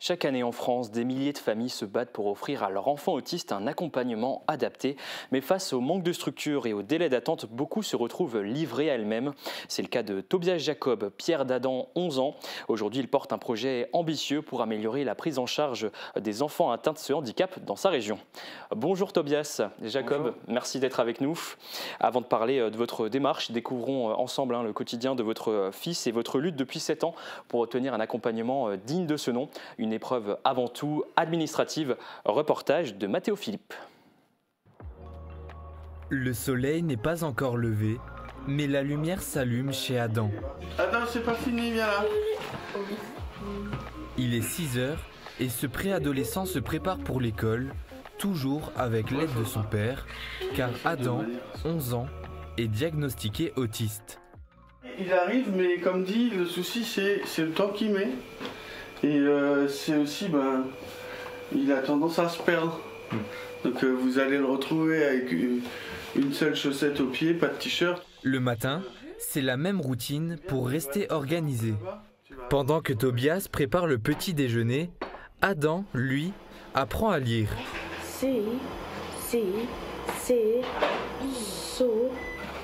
Chaque année en France, des milliers de familles se battent pour offrir à leur enfant autiste un accompagnement adapté. Mais face au manque de structure et au délai d'attente, beaucoup se retrouvent livrés à elles-mêmes. C'est le cas de Tobias Jacob, Pierre d'Adam, 11 ans. Aujourd'hui, il porte un projet ambitieux pour améliorer la prise en charge des enfants atteints de ce handicap dans sa région. Bonjour Tobias, Jacob, bonjour. Merci d'être avec nous. Avant de parler de votre démarche, découvrons ensemble le quotidien de votre fils et votre lutte depuis 7 ans pour obtenir un accompagnement digne de ce nom. Une épreuve avant tout administrative. Reportage de Mathéo Philippe. Le soleil n'est pas encore levé, mais la lumière s'allume chez Adam. Adam, c'est pas fini, viens là. Il est 6 heures et ce préadolescent se prépare pour l'école, toujours avec l'aide de son père, car Adam, 11 ans, est diagnostiqué autiste. Il arrive, mais comme dit, le souci c'est le temps qu'il met. Et c'est aussi, il a tendance à se perdre. Donc vous allez le retrouver avec une seule chaussette au pied, pas de t-shirt. Le matin, c'est la même routine pour rester organisé. Pendant que Tobias prépare le petit déjeuner, Adam, lui, apprend à lire.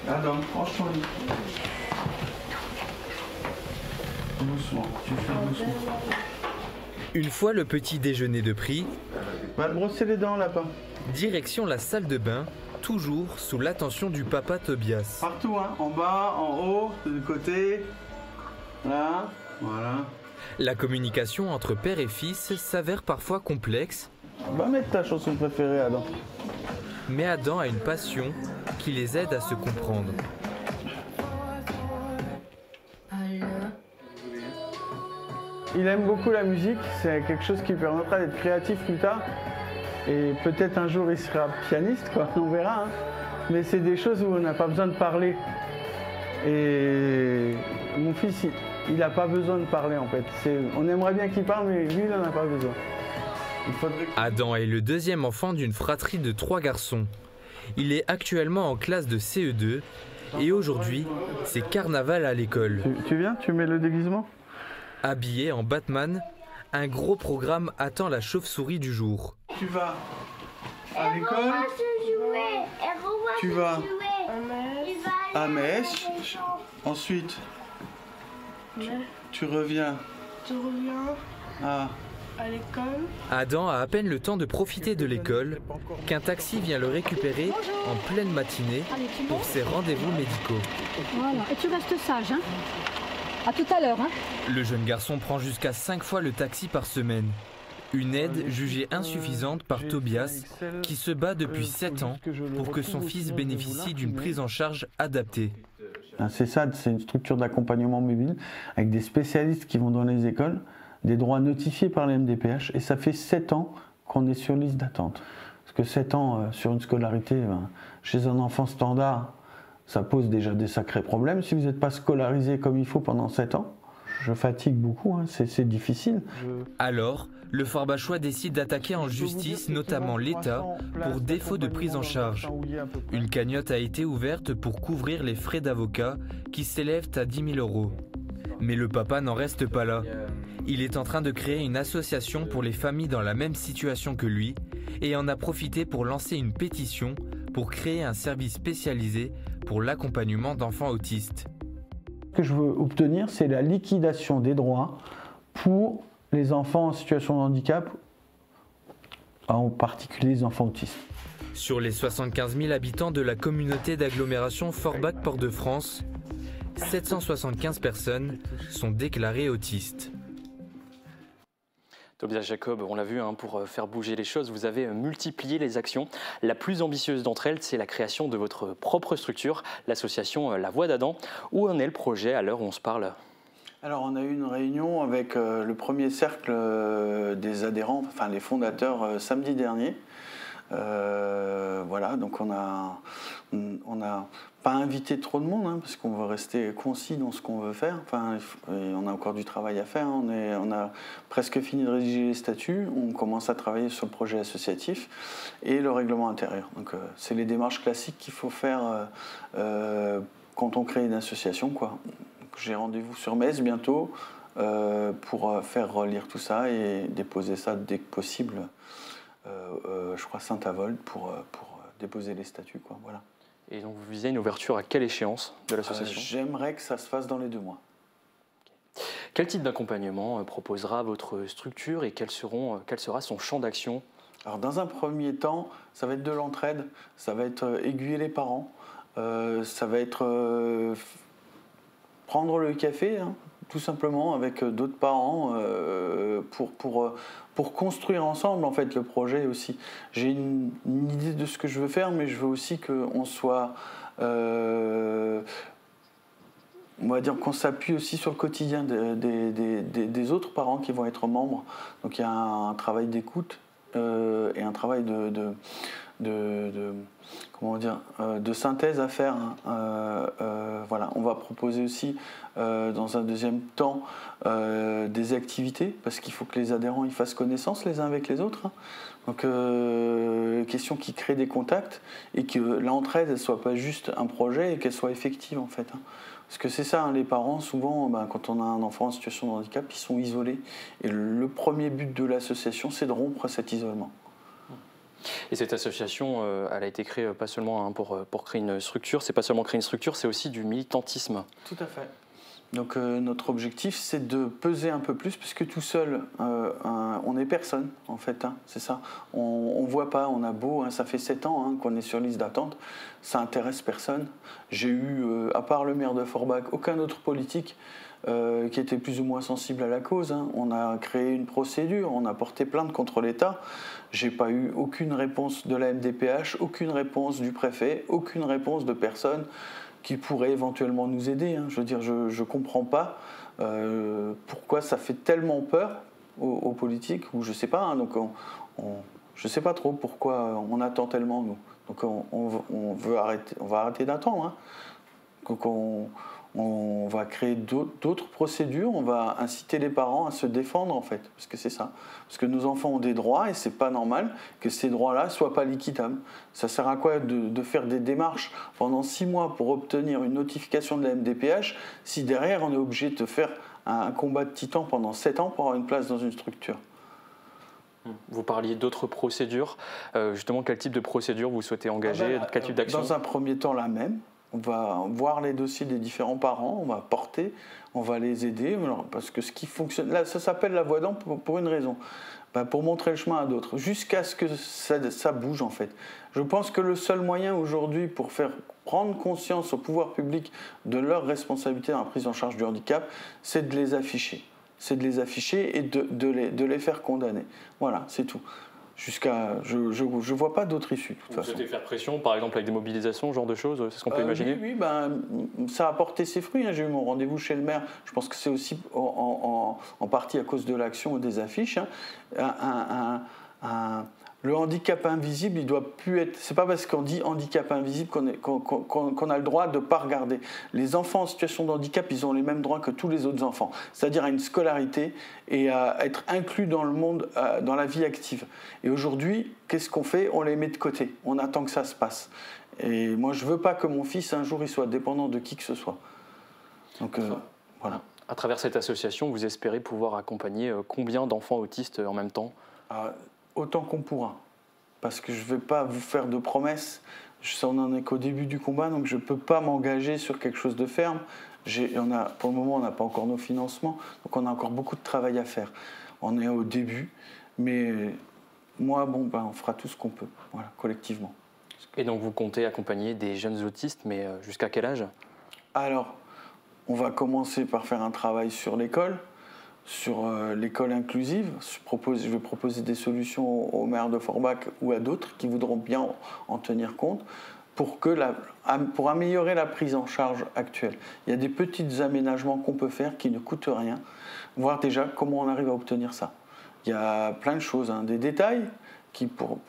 Adam, franche ton lit. Doucement, tu fais doucement. Une fois le petit déjeuner de pris, Va te brosser les dents là-bas. Direction la salle de bain, toujours sous l'attention du papa Tobias. Partout, hein, en bas, en haut, de côté. Là, voilà. La communication entre père et fils s'avère parfois complexe. Va mettre ta chanson préférée, Adam. Mais Adam a une passion qui les aide à se comprendre. Il aime beaucoup la musique, c'est quelque chose qui lui permettra d'être créatif plus tard. Et peut-être un jour il sera pianiste, quoi, on verra. Hein. Mais c'est des choses où on n'a pas besoin de parler. Et mon fils, il n'a pas besoin de parler en fait. On aimerait bien qu'il parle, mais lui, il n'en a pas besoin. Adam est le deuxième enfant d'une fratrie de 3 garçons. Il est actuellement en classe de CE2 et aujourd'hui, c'est carnaval à l'école. Tu viens, tu mets le déguisement ? Habillé en Batman, un gros programme attend la chauve-souris du jour. Tu vas à l'école, tu vas à Metz, ensuite tu reviens à l'école. Adam a à peine le temps de profiter de l'école qu'un taxi vient le récupérer en pleine matinée pour ses rendez-vous médicaux. Voilà, et tu restes sage, hein ? À tout à l'heure, hein. Le jeune garçon prend jusqu'à 5 fois le taxi par semaine. Une aide jugée insuffisante par Tobias, qui se bat depuis 7 ans pour que son fils bénéficie d'une prise en charge adaptée. C'est ça, c'est une structure d'accompagnement mobile avec des spécialistes qui vont dans les écoles, des droits notifiés par les MDPH, et ça fait 7 ans qu'on est sur liste d'attente. Parce que 7 ans sur une scolarité, chez un enfant standard, ça pose déjà des sacrés problèmes. Si vous n'êtes pas scolarisé comme il faut pendant 7 ans, je fatigue beaucoup, hein, c'est difficile. Alors, le Forbachois décide d'attaquer en justice, notamment l'État, pour défaut de prise en charge. Une cagnotte a été ouverte pour couvrir les frais d'avocat qui s'élèvent à 10 000 €. Mais le papa n'en reste pas là. Il est en train de créer une association pour les familles dans la même situation que lui et en a profité pour lancer une pétition pour créer un service spécialisé pour l'accompagnement d'enfants autistes. Ce que je veux obtenir, c'est la liquidation des droits pour les enfants en situation de handicap, en particulier les enfants autistes. Sur les 75 000 habitants de la communauté d'agglomération Forbach-Port-de-France, 775 personnes sont déclarées autistes. Tobias Jacob, on l'a vu, pour faire bouger les choses, vous avez multiplié les actions. La plus ambitieuse d'entre elles, c'est la création de votre propre structure, l'association La Voix d'Adam. Où en est le projet à l'heure où on se parle ? Alors on a eu une réunion avec le premier cercle des adhérents, enfin les fondateurs, samedi dernier. Voilà, donc on n'a pas invité trop de monde, parce qu'on veut rester concis dans ce qu'on veut faire. Enfin, on a encore du travail à faire. On a presque fini de rédiger les statuts. On commence à travailler sur le projet associatif et le règlement intérieur. Donc, c'est les démarches classiques qu'il faut faire quand on crée une association, quoi. J'ai rendez-vous sur Metz bientôt pour faire relire tout ça et déposer ça dès que possible, je crois Saint-Avold, pour déposer les statuts, quoi, voilà. Et donc vous visez une ouverture à quelle échéance de l'association? J'aimerais que ça se fasse dans les 2 mois. Quel type d'accompagnement proposera votre structure et quel sera son champ d'action? Alors dans un premier temps, ça va être de l'entraide, ça va être aiguiller les parents, ça va être prendre le café, hein, tout simplement, avec d'autres parents pour construire ensemble en fait le projet aussi. J'ai une idée de ce que je veux faire, mais je veux aussi qu'on soit... on va dire qu'on s'appuie aussi sur le quotidien des autres parents qui vont être membres. Donc il y a un travail d'écoute et un travail comment dire, de synthèse à faire. Voilà. On va proposer aussi dans un deuxième temps des activités, parce qu'il faut que les adhérents ils fassent connaissance les uns avec les autres. Hein. Donc question qui crée des contacts et que l'entraide ne soit pas juste un projet et qu'elle soit effective en fait. Hein. Parce que c'est ça, hein, les parents, souvent, quand on a un enfant en situation de handicap, ils sont isolés. Et le premier but de l'association, c'est de rompre cet isolement. Et cette association, elle a été créée pas seulement pour créer une structure, c'est pas seulement créer une structure, c'est aussi du militantisme. Tout à fait. Donc notre objectif, c'est de peser un peu plus, parce que tout seul, on n'est personne, en fait, hein, c'est ça. On ne voit pas, on a beau, hein, ça fait 7 ans hein, qu'on est sur liste d'attente, ça intéresse personne. J'ai eu, à part le maire de Forbach, aucun autre politique qui était plus ou moins sensible à la cause. Hein. On a créé une procédure, on a porté plainte contre l'État. J'ai pas eu aucune réponse de la MDPH, aucune réponse du préfet, aucune réponse de personne qui pourrait éventuellement nous aider. Hein. Je veux dire, je ne comprends pas pourquoi ça fait tellement peur aux politiques, ou je ne sais pas. Hein. Donc je ne sais pas trop pourquoi on attend tellement, nous. Donc on va arrêter d'attendre. Hein. Donc on va créer d'autres procédures, on va inciter les parents à se défendre en fait, parce que c'est ça. Parce que nos enfants ont des droits et c'est pas normal que ces droits-là soient pas liquidables. Ça sert à quoi de faire des démarches pendant 6 mois pour obtenir une notification de la MDPH si derrière on est obligé de faire un combat de titans pendant 7 ans pour avoir une place dans une structure? Vous parliez d'autres procédures. Justement, quel type de procédure vous souhaitez engager? Quel type d'action? Dans un premier temps, la même. On va voir les dossiers des différents parents, on va porter, on va les aider, parce que ce qui fonctionne, là, ça s'appelle la voie d'an pour une raison, pour montrer le chemin à d'autres, jusqu'à ce que ça bouge en fait. Je pense que le seul moyen aujourd'hui pour faire prendre conscience au pouvoir public de leur responsabilité dans la prise en charge du handicap, c'est de les afficher. C'est de les afficher et de les faire condamner. Voilà, c'est tout. Je vois pas d'autre issue. Vous souhaitez faire pression, par exemple avec des mobilisations, ce genre de choses, c'est ce qu'on peut imaginer? Oui, ça a porté ses fruits. Hein. J'ai eu mon rendez-vous chez le maire. Je pense que c'est aussi en partie à cause de l'action et des affiches. Hein. Le handicap invisible, il doit plus être. C'est pas parce qu'on dit handicap invisible qu'on a le droit de ne pas regarder. Les enfants en situation de handicap, ils ont les mêmes droits que tous les autres enfants, c'est-à-dire à une scolarité et à être inclus dans le monde, dans la vie active. Et aujourd'hui, qu'est-ce qu'on fait? On les met de côté. On attend que ça se passe. Et moi, je veux pas que mon fils un jour il soit dépendant de qui que ce soit. Donc voilà. À travers cette association, vous espérez pouvoir accompagner combien d'enfants autistes en même temps? Autant qu'on pourra, parce que je ne vais pas vous faire de promesses. On n'en est qu'au début du combat, donc je ne peux pas m'engager sur quelque chose de ferme. Pour le moment, on n'a pas encore nos financements, donc on a encore beaucoup de travail à faire. On est au début, mais moi, on fera tout ce qu'on peut, voilà, collectivement. Et donc vous comptez accompagner des jeunes autistes, mais jusqu'à quel âge? Alors, on va commencer par faire un travail sur l'école. Sur l'école inclusive, je vais proposer des solutions au maire de Forbach ou à d'autres qui voudront bien en tenir compte pour améliorer la prise en charge actuelle. Il y a des petits aménagements qu'on peut faire qui ne coûtent rien, voir déjà comment on arrive à obtenir ça. Il y a plein de choses, hein, des détails qui peuvent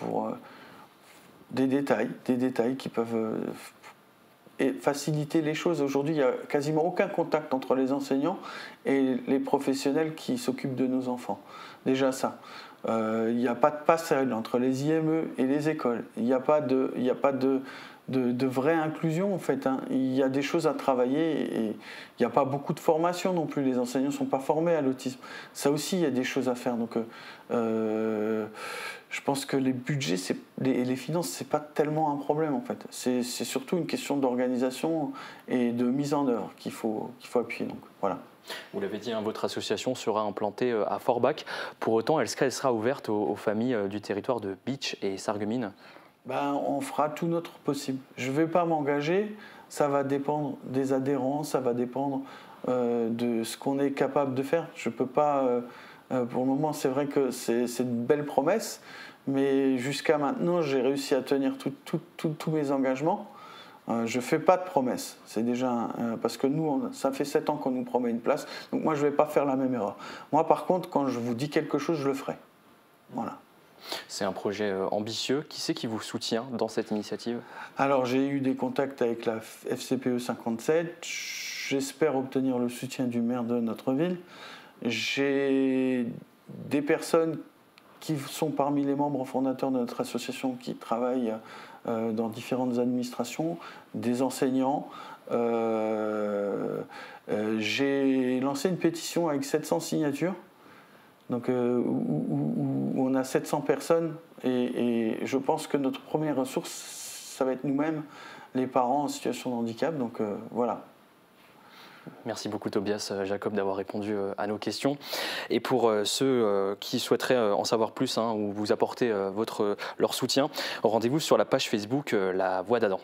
faciliter les choses. Aujourd'hui, il n'y a quasiment aucun contact entre les enseignants et les professionnels qui s'occupent de nos enfants. Déjà ça. Il n'y a pas de passerelle entre les IME et les écoles. Il n'y a pas de de vraie inclusion en fait. Hein. Il y a des choses à travailler et il n'y a pas beaucoup de formation non plus. Les enseignants ne sont pas formés à l'autisme. Ça aussi, il y a des choses à faire. Donc, je pense que les budgets et les finances, c'est pas tellement un problème en fait. C'est surtout une question d'organisation et de mise en œuvre qu'il faut appuyer. Donc, voilà. Vous l'avez dit, hein, votre association sera implantée à Forbach. Pour autant, elle sera ouverte aux familles du territoire de Bitche et Sarreguemines. Ben, on fera tout notre possible. Je ne vais pas m'engager. Ça va dépendre des adhérents, ça va dépendre de ce qu'on est capable de faire. Je ne peux pas... pour le moment, c'est vrai que c'est une belle promesse, mais jusqu'à maintenant, j'ai réussi à tenir tous mes engagements. Je ne fais pas de promesses. C'est déjà parce que nous, ça fait 7 ans qu'on nous promet une place, donc moi, je ne vais pas faire la même erreur. Moi, par contre, quand je vous dis quelque chose, je le ferai. Voilà. C'est un projet ambitieux. Qui c'est qui vous soutient dans cette initiative? Alors, j'ai eu des contacts avec la FCPE 57. J'espère obtenir le soutien du maire de notre ville. J'ai des personnes qui sont parmi les membres fondateurs de notre association qui travaillent dans différentes administrations, des enseignants. J'ai lancé une pétition avec 700 signatures. Donc, où on a 700 personnes et je pense que notre première ressource, ça va être nous-mêmes, les parents en situation de handicap. Donc voilà. Merci beaucoup Tobias Jacob d'avoir répondu à nos questions. Et pour ceux qui souhaiteraient en savoir plus ou vous apporter leur soutien, rendez-vous sur la page Facebook La Voix d'Adam.